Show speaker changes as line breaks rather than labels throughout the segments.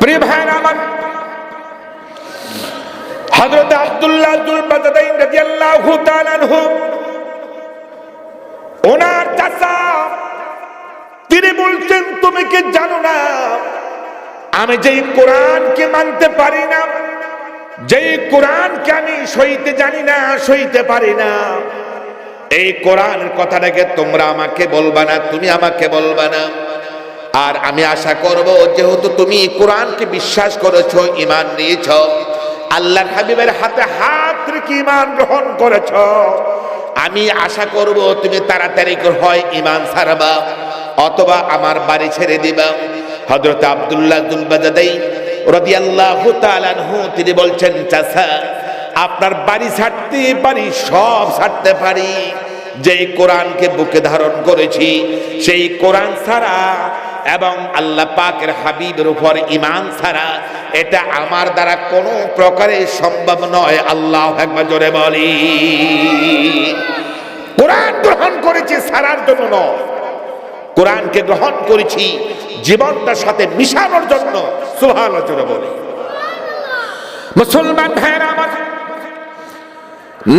প্রিয় ভাইরা আমার, হযরত আব্দুল্লাহ যুল বাজদাইন রাদিয়াল্লাহু তাআলা আনহু, ওনার চাচা, তিনি বলছেন, তুমি কি জানো না আমি যেই কোরআনকে মানতে পারি না, যেই কোরআনকে আমি সইতে জানি না, সইতে পারি না, এই কোরআনের কথাটাকে তোমরা আমাকে বলবা না, তুমি আমাকে বলবা না। আর আমি আশা করব, যেহেতু তুমি কোরআনকে বিশ্বাস করেছো, ঈমান নিয়েছো, আল্লাহর হাবিবের হাতে হাত রেখে ঈমান গ্রহণ করেছো, আমি আশা করব তুমি তাড়াতাড়ি হয় ঈমান ছাড়বা অথবা আমার বাড়ি ছেড়ে দিবা। হযরত আব্দুল্লাহ যুল বাজদাইন রাদিয়াল্লাহু তাআলা আনহু, তিনি বলছেন, চাচা, আপনার বাড়ি ছাড়তে পারি, সব ছাড়তে পারি, যেই কোরআনকে বুকে ধারণ করেছি সেই কোরআন ছাড়া এবং আল্লাহ পাকের হাবিবের উপর ঈমান ছাড়া এটা আমার দ্বারা কোনো প্রকারে সম্ভব নয়। আল্লাহু আকবার, জোরে বলি। কোরআন গ্রহণ করেছি ছাড়ার জন্য নয়, কোরআনকে গ্রহণ করেছি জীবনটার সাথে মিশানোর জন্য। সুবহানাল্লাহ, জোরে বলি। মুসলমান ভাইরা আমার,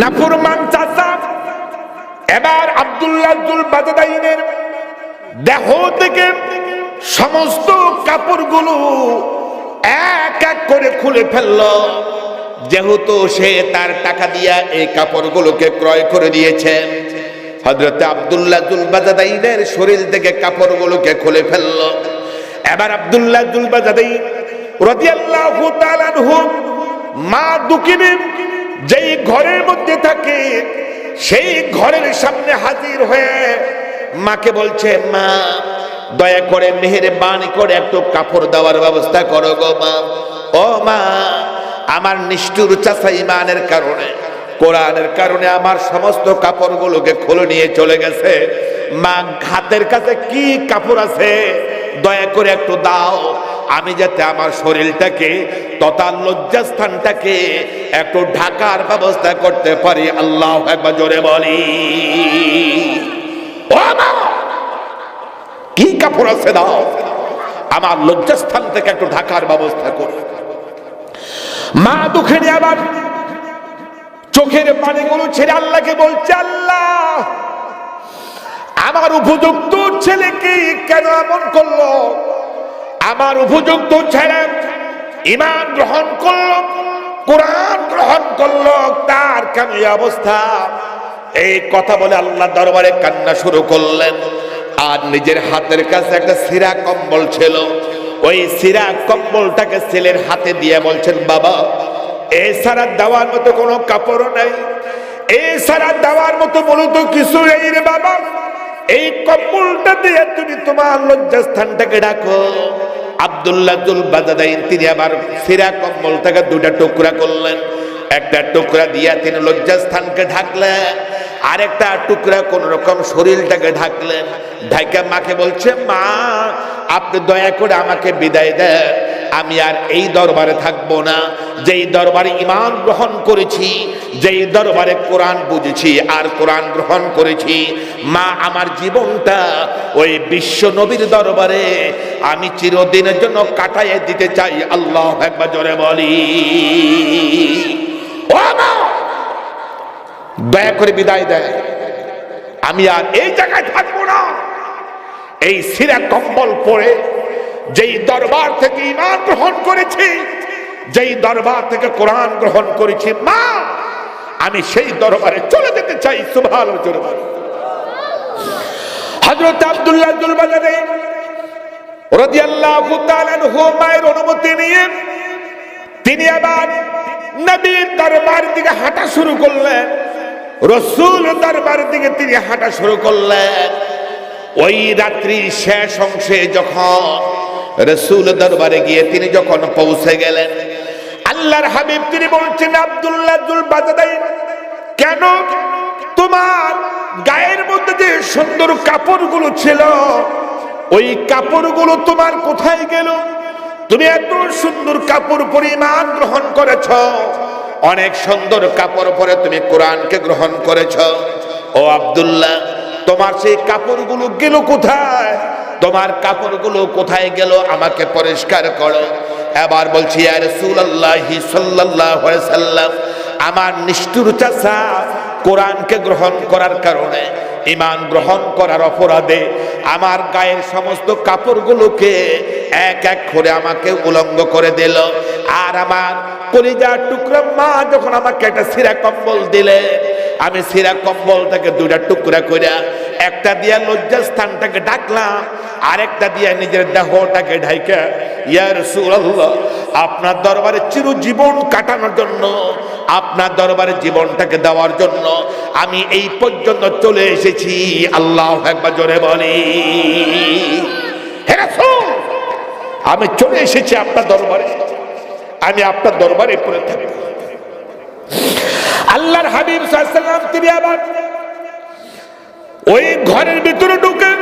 নাফরমান চাচা এবার আব্দুল্লাহ যুল বাজদাইনের দেহ থেকে সমস্ত কাপড়গুলো এক এক করে খুলে ফেললো, যেহেতু সে তার টাকা দিয়া এই কাপড়গুলোকে ক্রয় করে দিয়েছে। হযরত আব্দুল্লাহ যুল বাজদাইনের শরীর থেকে কাপড়গুলোকে খুলে ফেললো। এবার আব্দুল্লাহ যুল বাজদাইন রাদিয়াল্লাহু তাআলা আনহু মা দুকিনের যেই ঘরের মধ্যে থাকে সেই ঘরের সামনে হাজির হয়ে মাকে বলছে, মা, দয়া করে মেহেরবানি করে একটু কাপড় দেওয়ার ব্যবস্থা করো গো মা। ও মা, আমার নিষ্ঠুর চাচা ঈমানের কারণে, কোরআনের কারণে আমার সমস্ত কাপড়গুলোকে খুলে নিয়ে চলে গেছে। মা, হাতের কাছে কি কাপড় আছে দয়া করে একটু দাও, আমি যাতে আমার শরীরটাকে তথা লজ্জাস্থানটাকে একটু ঢাকার ব্যবস্থা করতে পারি। আল্লাহু আকবার, জোরে বলি। ও মা, কি কাপড় আছে দাও, আমার লজ্জাস্থান থেকে একটু ঢাকার ব্যবস্থা করো। মা দুঃখে আবার চোখের পানিগুলো ছেড়ে আল্লাহকে বলছে, আল্লাহ, আমার উপযুক্ত ছেলেকে কেন এমন করলো, আমার উপযুক্ত ছেলে ঈমান গ্রহণ করলো, কোরআন গ্রহণ করলো, তার কেন এই অবস্থা? এই কথা বলে আল্লাহ দরবারে কান্না শুরু করলেন। আর নিজের হাতের কাছে একটা সিরা কম্বল ছিল, ওই সিরা কম্বলটাকে ছেলের হাতে দিয়ে বলছেন, বাবা, এই সারা দেওয়ার মতো কোনো কাপড় নাই, এই সারা দেওয়ার মতো মূলত কিছু নেই রে বাবা, এই কম্বলটা দিয়ে তুমি তোমার লজ্জাস্থানটাকে ঢাকো। আব্দুল্লাহ যুল বাজদাইন তিনি আবার সিরা কম্বলটাকে দুটা টুকরা করলেন, একটা টুকরা দিয়া তিনি লজ্জাস্থানকে ঢাকলেন, আরেকটা টুকরা কোন রকম শরীরটাকে ঢাকলেন। ঢাকা মাকে বলছে, মা, আপনি দয়া করে আমাকে বিদায় দেন, আমি আর এই দরবারে থাকবো না, যেই দরবারে ঈমান গ্রহণ করেছি, যেই দরবারে কোরআন বুঝেছি আর কোরআন গ্রহণ করেছি, মা, আমার জীবনটা ওই বিশ্ব নবীর দরবারে আমি চিরদিনের জন্য কাটাইয়ে দিতে চাই। আল্লাহু আকবার, জোরে বলি। ও মা, দয়া করে বিদায় দেয়, আমি আর এই জায়গায় থাকবো না। এই সিরা কম্বল পরে যেই দরবার থেকে ঈমান গ্রহণ করেছি, যেই দরবার থেকে কোরআন গ্রহণ করেছি, মা, আমি সেই দরবারে চলে যেতে চাই। সুবহানাল্লাহ। হযরত আব্দুল্লাহ যুল বাজদাইন রাদিয়াল্লাহু তাআলা আনহু মায়ের অনুমতি নিয়ে তিনি আবার নবীর দরবার দিকে হাঁটা শুরু করলেন, রাসূল দরবারের দিকে তিনি হাঁটা শুরু করলেন। ওই রাত্রি শেষ অংশে যখন রাসূল দরবারে গিয়ে তিনি যখন পৌঁছে গেলেন, আল্লাহর হাবিব তিনি বলছেন, আব্দুল্লাহ যুল বাজদাইন, কেন তোমার গায়ের মধ্যে যে সুন্দর কাপড়গুলো ছিল, ওই কাপড়গুলো তোমার কোথায় গেল? তুমি এত সুন্দর কাপড় পরে ঈমান গ্রহণ করেছ, অনেক সুন্দর কাপড় পরে তুমি কোরআনকে গ্রহণ করেছ। ও আব্দুল্লাহ, তোমার সেই কাপড়গুলো গেল কোথায়? তোমার কাপড়গুলো কোথায় গেল? আমাকে পরিষ্কার করো। এবার বলছি ইয়া রাসূলুল্লাহ সাল্লাল্লাহু আলাইহি সাল্লাম, আমার নিষ্ঠুর চাচা কোরআনকে গ্রহণ করার কারণে, ঈমান গ্রহণ করার অপরাধে আমার গায়ের সমস্ত কাপড়গুলোকে এক এক করে আমাকে উলঙ্গ করে দিল। আর আমার কলিজার টুকরা মা যখন আমাকে একটা ছিঁড়া কম্বল দিলে, আমি ছিঁড়া কম্বলটাকে দুইটা টুকরা করে একটা দিয়া লজ্জাস্থানটাকে ঢাকলাম, আরেকটা দিয়া নিজের দেহটাকে ঢাইকা ইয়া রাসূলুল্লাহ আপনার দরবারে চিরজীবন কাটানোর জন্য, আপনার দরবারে জীবনটাকে দেওয়ার জন্য আমি এই পর্যন্ত চলে এসেছি। আল্লাহু আকবার, জোরে বলি হে রাসূল, আমি চলে এসেছি আপনার দরবারে, আমি আপনার দরবারে পড়ে থাকি। আল্লাহর হাবিব সাল্লাল্লাহু আলাইহি ওয়াসাল্লাম তিনি আবার ওই ঘরের ভিতরে ঢুকে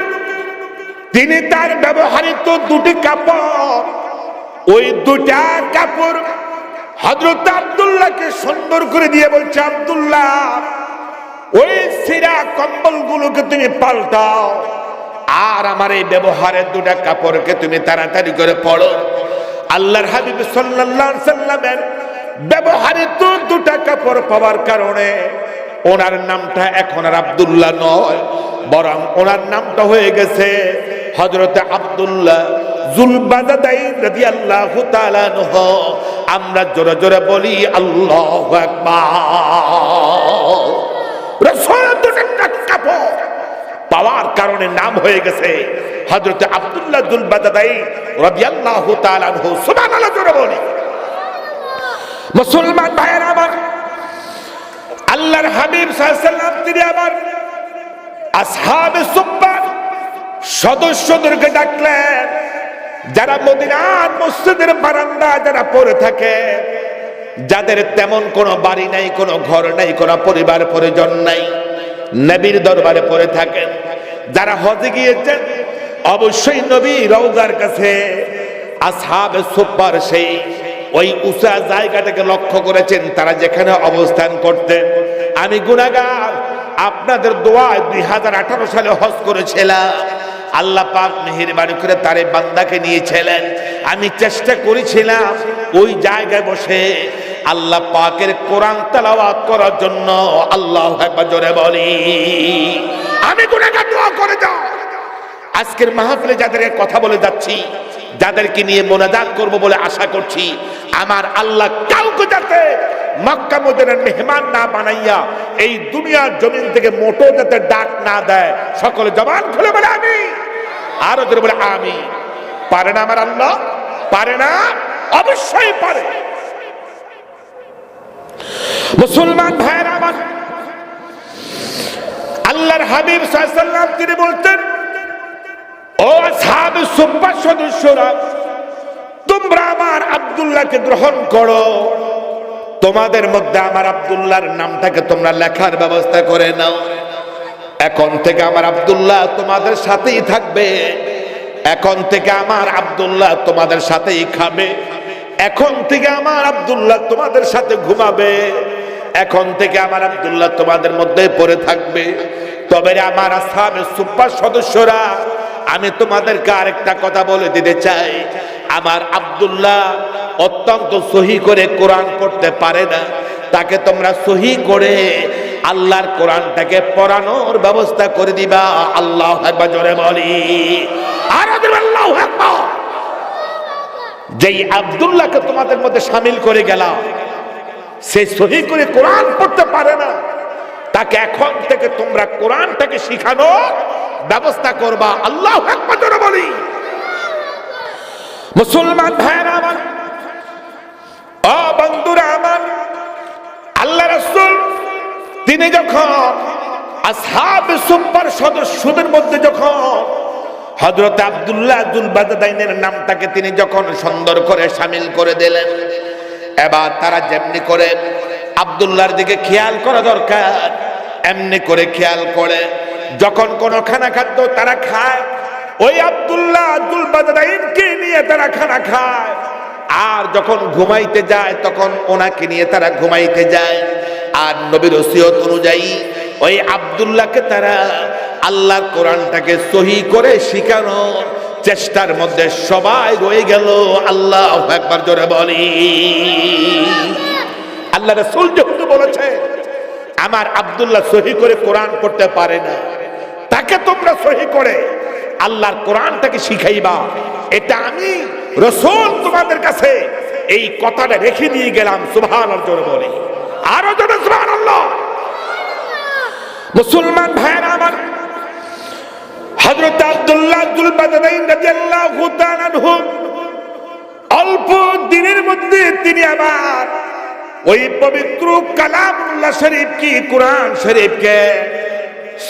তিনি তার ব্যবহৃত দুটি কাপড়, ওই দুটা কাপড় হযরত আব্দুল্লাহকে সুন্দর করে দিয়ে বলছে, আব্দুল্লাহ ওই ছিঁড়া কম্বলগুলোকে তুমি পাল্টাও, আর আমার এই ব্যবহারের দুটা কাপড়কে তুমি তাড়াতাড়ি করে পড়ো। আল্লাহর হাবিব সাল্লাল্লাহু আলাইহি ওয়াসাল্লামের ব্যবহৃত দুটা কাপড় পাওয়ার কারণে ওনার নামটা এখন আর আব্দুল্লাহ নয়, বরং ওনার নামটা হয়ে গেছে হযরত আব্দুল্লাহ যুলবাদাদাইন রাদিয়াল্লাহু তাআলা আনহু। আমরা জোরে জোরে বলি আল্লাহু আকবার। রাসূলের দুটা কাপড় পাওয়ার কারণে নাম হয়ে গেছে হযরত আব্দুল্লাহ যুলবাদাদাইন রাদিয়াল্লাহু তাআলা আনহু। সুবহানাল্লাহ, জোরে বলি। মুসলমান ভাইয়েরা আমার, আল্লাহর হাবিব সাল্লাল্লাহু আলাইহি ওয়াসাল্লাম তিনি আবার আসহাবে সুফফার সদস্যদেরকে ডাকলেন, যারা মদিনার মসজিদের বারান্দা যারা পড়ে থাকে, যাদের তেমন কোনো বাড়ি নাই, কোনো ঘর নাই, কোনো পরিবার পরিজন নাই, নবীর দরবারে পড়ে থাকেন, যারা হজে গিয়েছেন অবশ্যই নবী রওজার কাছে আসহাবে সুফফার সেই ওই উঁচা জায়গাটাকে লক্ষ্য করেছেন, তারা যেখানে অবস্থান করতেন। আমি গুনাহগার, আপনাদের দোয়ায় 2018 সালে হজ করেছিলাম, আল্লাহ পাক মেহেরবানি করে তারে বান্দাকে নিয়েছিলেন। আমি চেষ্টা করেছিলাম ওই জায়গায় বসে আল্লাহ পাকের কোরআন তেলাওয়াত করার জন্য। আল্লাহু আকবার, জোরে বলি। আমি গুনাহগার, দোয়া করে যাও। আজকের মাহফিলে যাদের কথা বলে যাচ্ছি, যাদেরকে নিয়ে মোনাজাত করব বলে আশা করছি, আমার আল্লাহ কাউকে যাতে মক্কা মদিনার মেহমান না বানাইয়া এই দুনিয়ার জমিন থেকে মোটো যাতে ডাক না দেয়। সকলে জবান খুলে বলে আমি, আরো জোরে বলে আমি। পারে না আমার আল্লাহ? পারে না? অবশ্যই পারে। মুসলমান ভাইয়েরা আমার, আল্লাহর হাবিব সাল্লাল্লাহু আলাইহি ওয়াসাল্লাম তিনি বলতেন, ও আসহাবে সুফফার সদস্যরা, তোমরা আমার আব্দুল্লাহকে গ্রহণ করো, তোমাদের মধ্যে আমার আব্দুল্লাহর নামটাকে তোমরা লেখার ব্যবস্থা করে নাও। এখন থেকে আমার আব্দুল্লাহ তোমাদের সাথেই থাকবে, এখন থেকে আমার আব্দুল্লাহ তোমাদের সাথেই খাবে, এখন থেকে আমার আব্দুল্লাহ তোমাদের সাথে ঘুমাবে, এখন থেকে আমার আব্দুল্লাহ তোমাদের মধ্যে পড়ে থাকবে। তবে আমার আসহাবে সুফফার সদস্যরা, আমি তোমাদেরকে আরেকটা কথা বলে দিতে চাই, আমার আব্দুল্লাহ অত্যন্ত সহি করে কোরআন পড়তে পারে না, তাকে তোমরা সহি করে আল্লাহর কোরআনটাকে পড়ানোর ব্যবস্থা করে দিবা। আল্লাহু আকবার, জোরে বলি। আর আল্লাহু আকবার। যেই আব্দুল্লাহকে তোমাদের মধ্যে শামিল করে গেলাম, সে সহি করে কোরআন পড়তে পারে না, তাকে এখন থেকে তোমরা কোরআনটাকে শিখানোর ব্যবস্থা করবা। আল্লাহু আকবার, জোরে বলি। মুসলমান ভাইরা আমার, ও বন্ধুরা আমার, আল্লাহ রাসূল তিনি যখন আসহাবে সুফফার সদস্যদের মধ্যে যখন হযরত আব্দুল্লাহ যুলবাদাদাইনের নামটাকে তিনি যখন সুন্দর করে শামিল করে দিলেন, এবার তারা যেমনি করে আব্দুল্লাহর দিকে খেয়াল করা দরকার, এমনি করে খেয়াল করে যখন কোন খানা খাদ্য তারা খায়, ওই আব্দুল্লাহ যুলবাদাদাইনকে নিয়ে তারা খানা খায়। আর যখন ঘুমাইতে যায় তখন ওনাকে নিয়ে তারা ঘুমাইতে যায়। আর নবীর ওসিয়ত অনুযায়ী ওই আব্দুল্লাহকে তারা আল্লাহর কোরআনটাকে সহি করে শিখানো চেষ্টার মধ্যে সবাই রয়ে গেল। আল্লাহু আকবার, জোরে বলি। আল্লাহ রাসূল যখন বলেছে আমার আব্দুল্লাহ সহি করে কোরআন পড়তে পারে না, তাকে তোমরা সহি করে আল্লাহর কোরআনটাকে শিখাইবা, এটা আমি রাসূল তোমাদের কাছে এই কথাটা রেখে দিয়ে গেলাম। সুবহানাল্লাহ, জোরে বলি, আরো জোরে সুবহানাল্লাহ। মুসলমান ভাইরা আমার, হযরত আব্দুল্লাহ যুল বাদাদাইন রাদিয়াল্লাহু তাআলা আনহু অল্প দিনের মধ্যে তিনি আবার ওই পবিত্র কালামুল্লাহ শরীফ কি কোরআন শরীফকে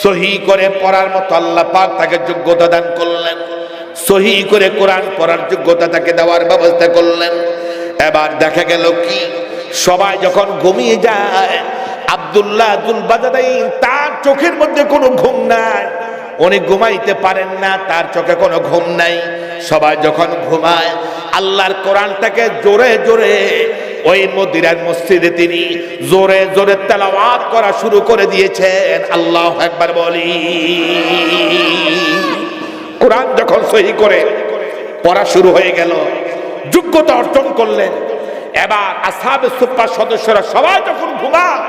সহি করে পড়ার মতো আল্লাহ পাক তাকে যোগ্যতা দান করলেন। সহি করে কোরআন পড়ার যোগ্যতা তাকে দেওয়ার ব্যবস্থা করলেন। এবার দেখা গেল কি, সবাই যখন ঘুমিয়ে যায়, আব্দুল্লাহ যুল বাদাদাইন তার চোখের মধ্যে কোনো ঘুম নাই, উনি ঘুমাইতে পারেন না, তার চোখে কোনো ঘুম নাই। সবাই যখন ঘুমায়, আল্লাহর কোরআনটাকে জোরে জোরে ওই মদিনার মসজিদে তিনি জোরে জোরে তেলাওয়াত করা শুরু করে দিয়েছেন। আল্লাহু আকবার বলি। কোরআন যখন সহি করে পড়া শুরু হয়ে গেল, যোগ্যতা অর্জন করলেন। এবার আসহাবে সুফফার সদস্যরা সবাই যখন ঘুমায়,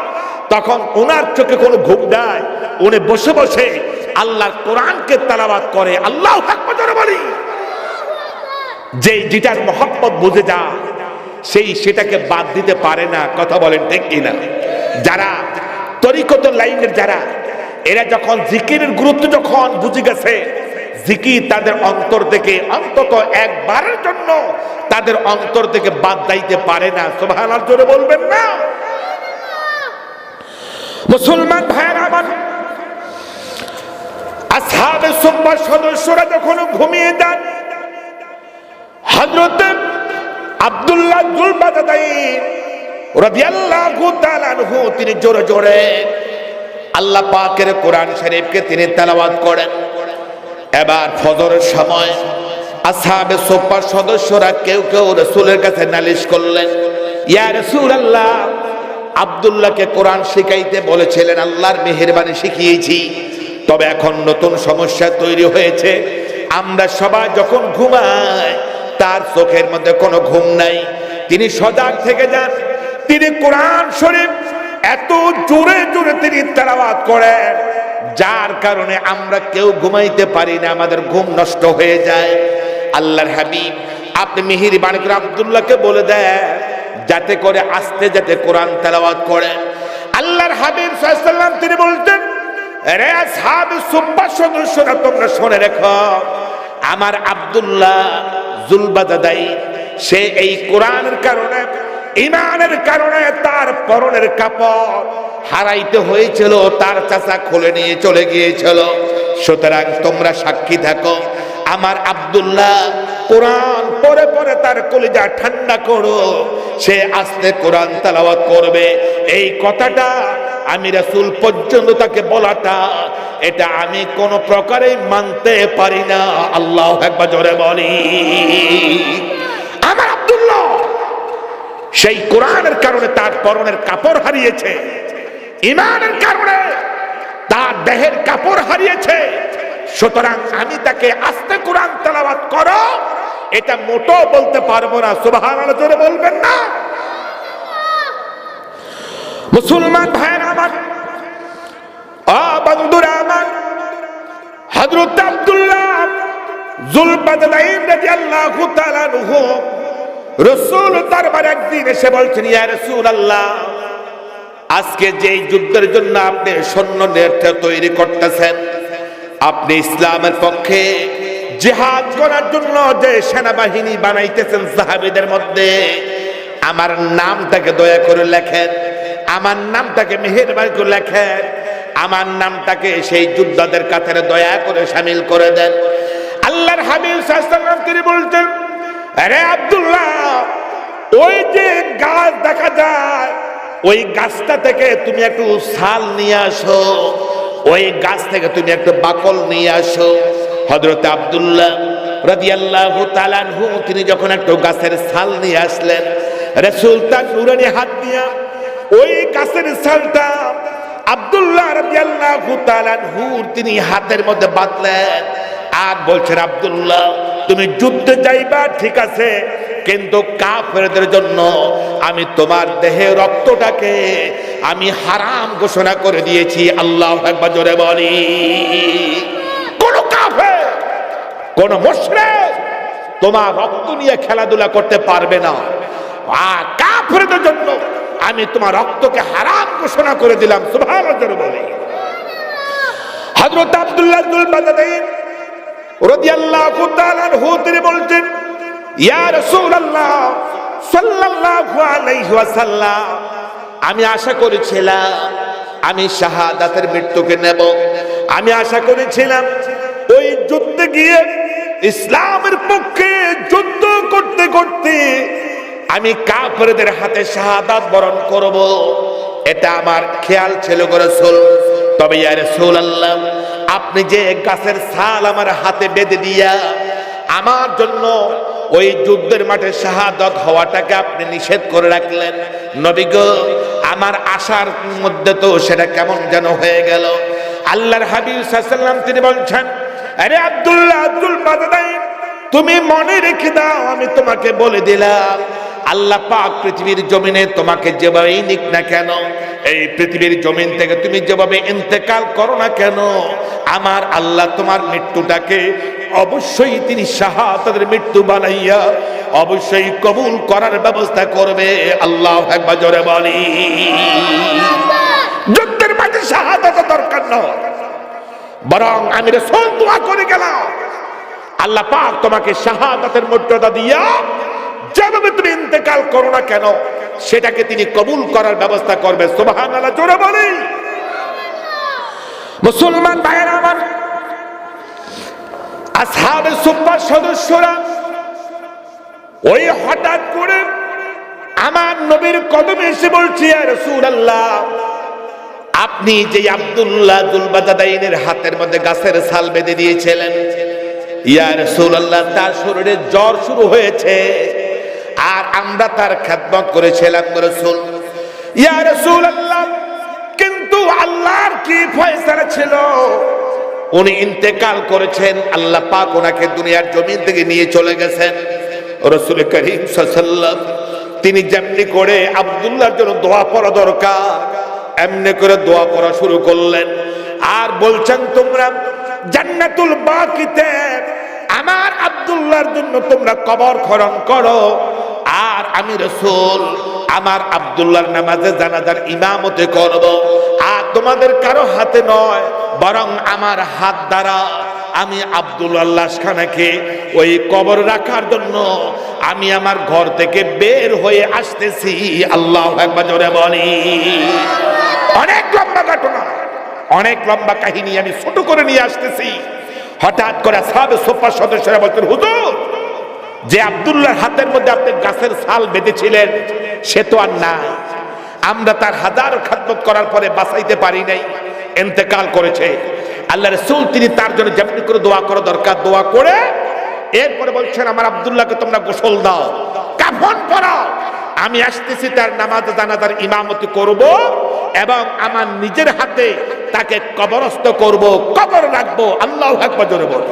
তখন ওনার চোখে কোনো ঘুম নাই, উনি বসে বসে আল্লাহর কোরআনকে তেলাওয়াত করে। আল্লাহু আকবার, জোরে বলি। যেটার মহব্বত বুঝে যায়, সেটাকে বাদ দিতে পারে না। কথা বলেন ঠিক কিনা? যারা তরিকত লাইনের যারা, এরা যখন জিকিরের গুরুত্ব যখন বুঝে গেছে, জিকির তাদের অন্তর থেকে অন্তত একবারের জন্য তাদের অন্তর থেকে বাদ দিতে পারে না। সুবহানাল্লাহ, জোরে বলবেন না? মুসলমান ভাইরা আমার, আসহাবে সুফফার সদস্যরা যখন ঘুমিয়ে যান, হযরত আব্দুল্লাহ যুল বাদাদাইন রাদিয়াল্লাহু তাআলা আনহু তিনি জোরে জোরে আল্লাহ পাকের কোরআন শরীফকে তিনি তেলাওয়াত করেন। এবার ফজরের সময় আসহাবে সুফফার সদস্যরা কেউ কেউ রাসূলের কাছে নালিশ করলেন, ইয়া রাসূলুল্লাহ, আব্দুল্লাহকে কোরআন শিখাইতে বলেছিলেন, আল্লাহর মেহেরবানি শিখিয়েছি, তবে এখন নতুন সমস্যা তৈরি হয়েছে। আমরা সবাই যখন ঘুমাই, তার চোখের মধ্যে কোনো ঘুম নাই, তিনি সজাগ থেকে যান, তিনি কোরআন শরীফ এত জোরে জোরে তিনি তেলাওয়াত করেন, যার কারণে আমরা কেউ ঘুমাইতে পারি না, আমাদের ঘুম নষ্ট হয়ে যায়। আল্লাহর হাবিব, আপনি মেহেরবানি করে আব্দুল্লাহকে বলে দেন যাতে করে আস্তে যাতে কোরআন তেলাওয়াত করে। আল্লাহর হাবিব সাল্লাল্লাহু আলাইহি ওয়াসাল্লাম তিনি বলতেন, রে আসহাবে সুফফার সদস্যরা, তোমরা শুনে রেখো, আমার আব্দুল্লাহ যুল বাদাদাইন সে এই কোরআনের কারণে, ঈমানের কারণে তার পরনের কাপড় হারাইতে হয়েছিল, তার চাচা খুলে নিয়ে চলে গিয়েছিল। সুতরাং তোমরা সাক্ষী থাকো, আমার আব্দুল্লাহ কোরআন পড়ে পড়ে তার কলিজা ঠান্ডা করো, সে আস্তে কোরআন তেলাওয়াত করবে। এই কথাটা আমি রাসূল পর্যন্ত তাকে বলাটা, এটা আমি কোন প্রকারে মানতে পারি না। আল্লাহু আকবার, জোরে বলি। আমার আব্দুল্লাহ সেই কোরআনের কারণে তার পরনের কাপড় হারিয়েছে, ঈমানের কারণে তার দেহের কাপড় হারিয়েছে। সুতরাং আমি তাকে আস্তে কোরআন তেলাওয়াত করো, এটা মোটো বলতে পারবো না। সুবহানাল্লাহ, জোরে বলবেন না? মুসলমান ভাইরা আমার, বন্ধুরা আমার, হযরত আব্দুল্লাহ যুল বাদাদাইন রাদিয়াল্লাহু তাআলা আনহু রাসূল দরবারে একদিন এসে বলছেন, ইয়া রাসূলুল্লাহ, আজকে যে যুদ্ধের জন্য আপনি সৈন্য তৈরি করতেছেন, আপনি ইসলামের পক্ষে জিহাদ করার জন্য যে সেনাবাহিনী বানাইতেছেন সাহাবীদের মধ্যে, আমার নামটাকে দয়া করে লেখেন, আমার নামটাকে মেহেরবানি করে লেখেন, আমার নামটাকে সেই যোদ্ধাদের কাতারে দয়া করে শামিল করে দেন। আল্লাহর হাবিব সাল্লাল্লাহু আলাইহি ওয়াসাল্লাম তিনি বলতেন, আরে আব্দুল্লাহ, ওই যে গাছ দেখা যায়, ওই গাছটা থেকে তুমি একটু ছাল নিয়ে আসো, ওই গাছ থেকে তুমি একটু বাকল নিয়ে আসো। হযরত আব্দুল্লাহ রাদিয়াল্লাহু তাআলা আনহু তিনি যখন একটু গাছের ছাল নিয়ে আসলেন, রাসূল তার নুরানি হাত দিয়ে ওই গাছের ছালটা আব্দুল্লাহ রাদিয়াল্লাহু তাআলা আনহু তিনি হাতের মধ্যে বাঁধলেন আর বলছেন, আব্দুল্লাহ তুমি যুদ্ধে যাইবা ঠিক আছে, কিন্তু কাফেরদের জন্য আমি তোমার দেহের রক্তটাকে আমি হারাম ঘোষণা করে দিয়েছি। আল্লাহু আকবার, জোরে বলি। কোন কাফের, কোন মুশরিক তোমার রক্ত নিয়ে খেলাধুলা করতে পারবে না। আর কাফেরদের জন্য আমি তোমার রক্তকে হারাম ঘোষণা করে দিলাম। সুবহানাল্লাহ, জোরে বলি। হযরত আব্দুল্লাহ যুল বাদাদাইন রাদিয়াল্লাহু তাআলা আনহু তিনি বলছেন, ইয়া রাসূলুল্লাহ সাল্লাল্লাহু আলাইহি ওয়াসাল্লাম, আমি আশা করেছিলাম আমি শাহাদাতের মৃত্যুকে নেব। আমি আশা করেছিলাম ওই যুদ্ধে গিয়ে ইসলামের পক্ষে যুদ্ধ করতে করতে আমি কাফেরদের হাতে শাহাদাত বরণ করব, এটা আমার খেয়াল ছিল গো রাসূল। তবে ইয়া রাসূলুল্লাহ, আপনি যে গাছের ছাল আমার হাতে বেঁধে দিয়া আমার জন্য ওই যুদ্ধের মাঠে শাহাদাত হওয়াটাকে আপনি নিষেধ করে রাখলেন, নবী গো, আমার আশার মধ্যে তো সেটা কেমন যেন হয়ে গেল। আল্লাহর হাবিব সাল্লাল্লাহু আলাইহি ওয়াসাল্লাম তিনি বলছেন, আরে আব্দুল্লাহ আব্দুল বাদাদাইন, তুমি মনে রেখে দাও, আমি তোমাকে বলে দিলাম, আল্লাহ পাক পৃথিবীর জমিনে তোমাকে যেভাবেই নিক না কেন, এই পৃথিবীর জমিন থেকে তুমি যেভাবে ইন্তেকাল করো না কেন, আমার আল্লাহ তোমার মৃত্যুটাকে অবশ্যই তিনি শাহাদাতের মৃত্যু বানাইয়া অবশ্যই কবুল করার ব্যবস্থা করবে। আল্লাহু আকবার, জোরে বলি। যুদ্ধের মাঝে শাহাদাত দরকার নয়, বরং আমি রাসূল দোয়া করে গেলাম, আল্লাহ পাক তোমাকে শাহাদাতের মর্যাদা দিয়া যেভাবে তুমি ইন্তেকাল করো না কেন সেটাকে তিনি কবুল করার ব্যবস্থা করবে। সুবহানাল্লাহ, জোরে বলি। মুসলমান ভাইয়েরা আমার, আসহাবে সুফফার সদস্যরা ওই হঠাৎ করে আমার নবীর কদমে এসে বলছে, ইয়া রাসূলুল্লাহ, আপনি যে আব্দুল্লাহ যুল বাদাদাইনের হাতের মধ্যে গাছের ছাল বেঁধে দিয়েছিলেন, ইয়া রাসূলুল্লাহ, তার শরীরে জ্বর শুরু হয়েছে আর আমরা তার খেদমত করেছিলাম রাসূল। ইয়া রাসূলুল্লাহ, কিন্তু আল্লাহর কি ফয়সালা ছিল, উনি ইন্তেকাল করেছেন, আল্লাহ পাক ওনাকে দুনিয়ার জমিন থেকে নিয়ে চলে গেছেন। রাসূল করিম সাল্লাল্লাহু আলাইহি ওয়াসাল্লাম তিনি যেমনি করে আব্দুল্লাহর জন্য দোয়া পড়া দরকার এমনি করে দোয়া পড়া শুরু করলেন আর বলছেন, তোমরা জান্নাতুল বাকিতে আমার আব্দুল্লাহর জন্য তোমরা কবর খনন করো, আর আমি রাসূল আমার আব্দুল্লাহর নামাজে জানাজার ইমামতি করব, আর তোমাদের কারো হাতে নয় বরং আমার হাত দ্বারা আমি আব্দুল্লাহর লাশখানাকে ওই কবর রাখার জন্য আমি আমার ঘর থেকে বের হয়ে আসতেছি। আল্লাহু আকবার, জোরে বলি। অনেক লম্বা ঘটনা, অনেক লম্বা কাহিনী আমি ছোট করে নিয়ে আসতেছি। হঠাৎ করে আসহাবে সুফফার সদস্যরা বলতেন, হুজুর, যে আব্দুল্লাহর হাতের মধ্যে আপনি গাছের ছাল বেঁধেছিলেন সে তো আর নাই, আমরা তার হাজার খেদমত করার পরে বাঁচাইতে পারি নাই, ইন্তেকাল করেছে। আল্লাহ রাসূল তিনি তার জন্য যেমনি করে দোয়া করা দরকার দোয়া করে এরপরে বলছেন, আমার আব্দুল্লাহকে তোমরা গোসল দাও, কাফন পরাও, আমি আসতেছি তার নামাজ জানাজার ইমামতি করব এবং আমার নিজের হাতে তাকে কবরস্থ করব, কবর রাখবো। আল্লাহু আকবার, জোরে বল।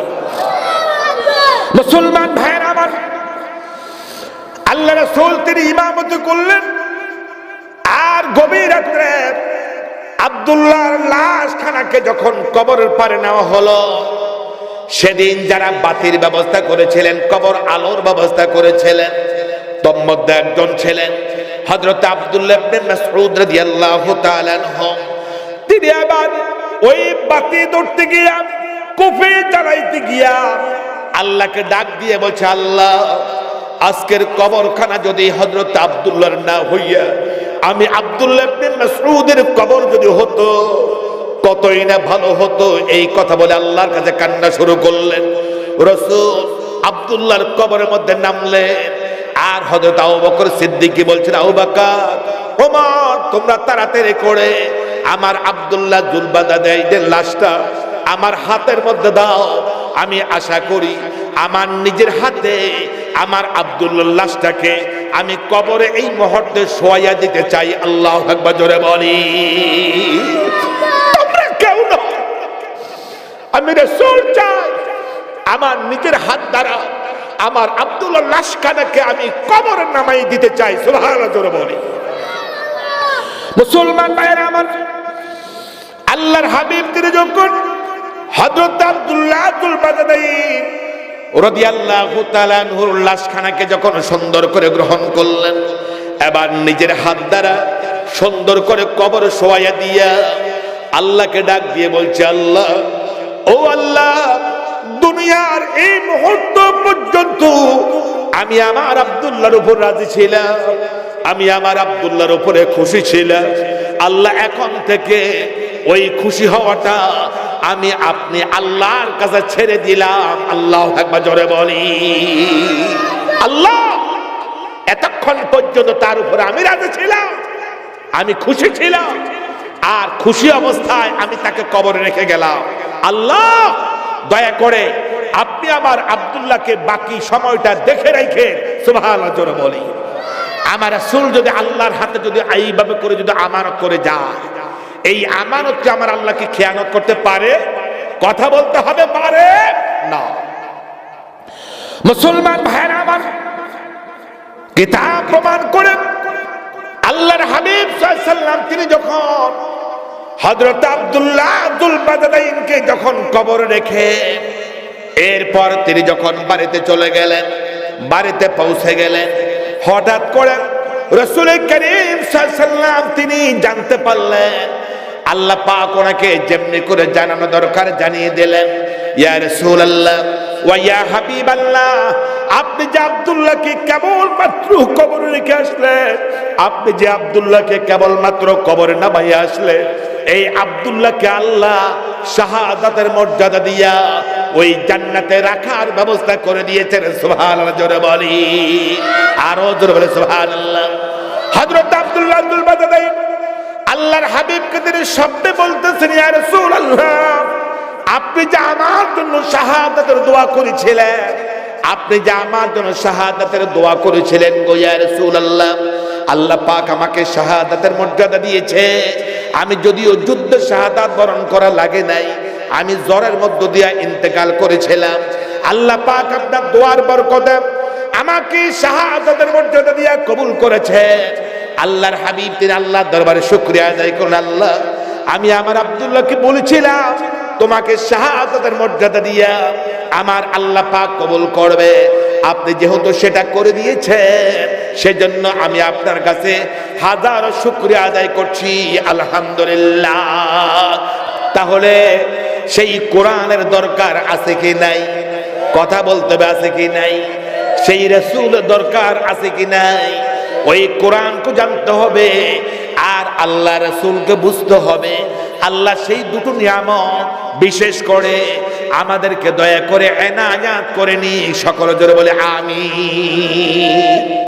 মুসলমান ভাইয়েরা আমার, আল্লাহ রাসূল তিনি ইমামতি করলেন আর গভীর রাত্রে আব্দুল্লাহর লাশখানাকে যখন কবরের পারে নেওয়া হলো, সেদিন যারা বাতির ব্যবস্থা করেছিলেন, কবর আলোর ব্যবস্থা করেছিলেন, তোর মধ্যে একজন ছিলেন হযরত আব্দুল্লাহ ইবনে মাসউদ রাদিয়াল্লাহু তাআলা আনহু। তিনি আবার ওই বাতি ধরতে গিয়া কুফি জ্বালাইতে গিয়া আল্লাহকে ডাক দিয়ে বলছে, আল্লাহ, আজকের কবরখানা যদি হযরত আব্দুল্লাহর না হইয়া আমি আব্দুল্লাহ ইবনে মাসউদের কবর যদি হতো কতই না ভালো হতো। এই কথা বলে আল্লাহর কাছে কান্না শুরু করলেন। রাসূল আব্দুল্লাহর কবরের মধ্যে নামলেন আর হযরত আবু বকর সিদ্দিক বলছেন, আবু বকর, ওমর, তোমরা তাড়াতাড়ি করে আমার আব্দুল্লাহ যুল বাদাদাইনের লাশটা আমার হাতের মধ্যে দাও, আমি আশা করি আমার নিজের হাতে আমার আব্দুল্লাহর লাশটাকে আমি কবরে এই মুহূর্তে শোয়াইয়া দিতে চাই। আল্লাহু আকবার, জোরে বলি। তোমরা কেউ না, আমি রাসূল চাই আমার নিজের হাত দ্বারা আমার আব্দুল্লাহ লাশখানাকে আমি কবরে নামাই দিতে চাই। সুবহানাল্লাহ জোরে বলি। মুসলমান ভাইরা আমার, আল্লাহর হাবিব তিনি যখন হযরত আব্দুল্লাহ আব্দুল বাদাদাইন রাদিয়াল্লাহু তাআলা আনহুর লাশখানাকে যখন সুন্দর করে গ্রহণ করলেন, এবার নিজের হাত দ্বারা সুন্দর করে কবর শোয়াইয়া দিয়া আল্লাহকে ডাক দিয়ে বলছে, আল্লাহ, ও আল্লাহ, দুনিয়ার এই মুহূর্ত পর্যন্ত আমি আমার আব্দুল্লাহর উপর রাজি ছিলাম, আমি আমার আব্দুল্লাহর উপরে খুশি ছিলাম। আল্লাহ, এখন থেকে ওই খুশি হওয়াটা আমি আপনি আল্লাহর কাছে ছেড়ে দিলাম। আল্লাহু আকবার জোরে বলি। আল্লাহ, এতক্ষণ পর্যন্ত তার উপরে আমি রাজি ছিলাম, আমি খুশি ছিলাম, আর খুশি অবস্থায় আমি তাকে কবরে রেখে গেলাম। আল্লাহ, দয়া করে আপনি আমার আব্দুল্লাহকে বাকি সময়টা দেখে রেখে, সুবহানাল্লাহ জোরে বলি। আমার রাসূল যদি আল্লাহর হাতে যদি এইভাবে করে যদি আমানত করে যায়, এই আমানতকে আমার আল্লাহকে খেয়ানত করতে পারে? কথা বলতে হবে, পারে না। মুসলমান ভাইরা আমার, কিতাব প্রমাণ করে আল্লাহর হাবিব সাল্লাল্লাহু আলাইহি ওয়াসাল্লাম তিনি যখন হযরত আব্দুল্লাহ আব্দুল বাদাদাইনকে যখন কবরে রেখে এরপর তিনি যখন বাড়িতে চলে গেলেন, বাড়িতে পৌঁছে গেলেন, হঠাৎ করে রাসূল করিম সাল্লাল্লাহু আলাইহি ওয়াসাল্লাম তিনি জানতে পারলেন, আল্লাহ পাক ওনাকে যেমনি করে জানানো দরকার জানিয়ে দিলেন, ইয়া রাসূলুল্লাহ ওয়া ইয়া হাবিবাল্লাহ, আপনি যে আব্দুল্লাহকে কেবল মাত্র কবরে রেখে আসলেন, আপনি যে আব্দুল্লাহকে কেবল মাত্র কবরে নামাইয়া আসলেন, এই আব্দুল্লাহকে আল্লাহ শাহাদাতের মর্যাদা দিয়া ওই জান্নাতে রাখার ব্যবস্থা করে দিয়েছেন। সুবহানাল্লাহ জোরে বলি, আরো জোরে বলে সুবহানাল্লাহ। হযরত আব্দুল্লাহ আব্দুল বাদাদাইন আল্লাহর হাবিবকে তিনি শব্দে বলতেছেন, ইয়া রাসূলুল্লাহ, আপনি যে আমার জন্য শাহাদাতের দোয়া করেছিলেন, আপনি যে আমার জন্য শাহাদাতের দোয়া করেছিলেন গো ইয়া রাসূলুল্লাহ, আল্লাহ পাক আমাকে শাহাদাতের মর্যাদা দিয়েছে। আমি যদিও যুদ্ধে শাহাদাত বরণ করা লাগে নাই, আমি জ্বরের মধ্য দিয়ে ইন্তেকাল করেছিলাম, আল্লাহ পাক আপনার দোয়ার বরকতে আমাকে শাহাদাতের মর্যাদা দিয়ে কবুল করেছে। আল্লাহর হাবিব তিনি আল্লাহর দরবারে শুকরিয়া আদায় করুন, আল্লাহ, আমি আমার আব্দুল্লাহকে বলেছিলাম তোমাকে শাহাদাতের মর্যাদা দিয়া আমার আল্লাহ পাক কবুল করবে, আপনি যেহেতু সেটা করে দিয়েছেন, সেজন্য আমি আপনার কাছে হাজারো শুকরিয়া আদায় করছি, আলহামদুলিল্লাহ। তাহলে সেই কোরআনের দরকার আছে কি নাই? কথা বলতে হবে, আছে কি নাই? সেই রাসূলের দরকার আছে কি নাই? ওই কোরআনকে জানতে হবে আর আল্লাহ রাসূলকে বুঝতে হবে। আল্লাহ সেই দুটো নিয়ামত বিশেষ করে আমাদেরকে দয়া করে এনায়াত করে নি। সকলে জোরে বলে আমিন।